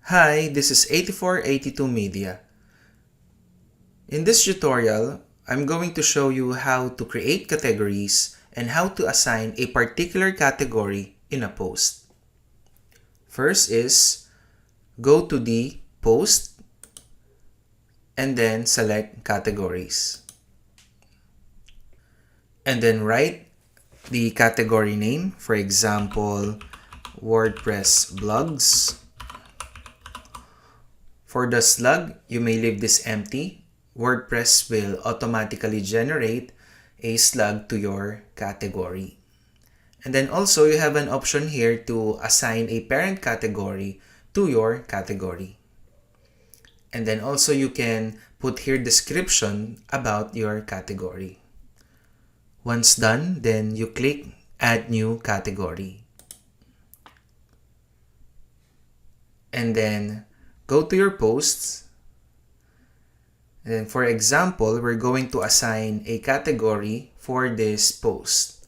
Hi, this is 8482 Media. In this tutorial, I'm going to show you how to create categories and how to assign a particular category in a post. First is go to the post and then select categories. And then write the category name, for example, WordPress blogs. For the slug, you may leave this empty. WordPress will automatically generate a slug to your category. And then also you have an option here to assign a parent category to your category. And then also you can put here description about your category. Once done, then you click Add New Category. And then go to your posts. And then for example, we're going to assign a category for this post.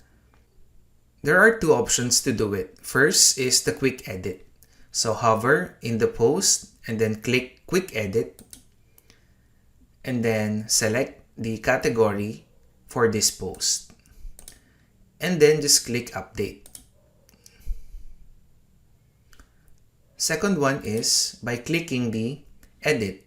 There are two options to do it. First is the quick edit. So hover in the post and then click quick edit. And then select the category for this post. And then just click update. Second one is by clicking the edit.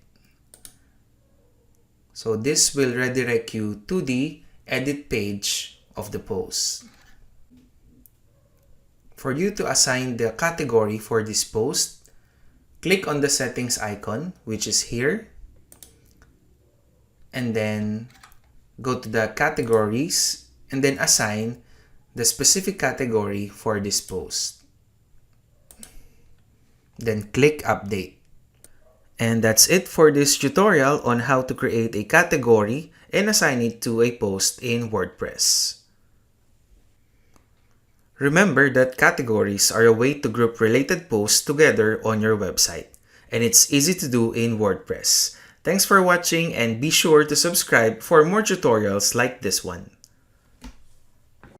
So this will redirect you to the edit page of the post. For you to assign the category for this post, click on the settings icon, which is here. And then go to the categories and then assign the specific category for this post. Then click update. And that's it for this tutorial on how to create a category and assign it to a post in WordPress. Remember that categories are a way to group related posts together on your website, and it's easy to do in WordPress. Thanks for watching and be sure to subscribe for more tutorials like this one.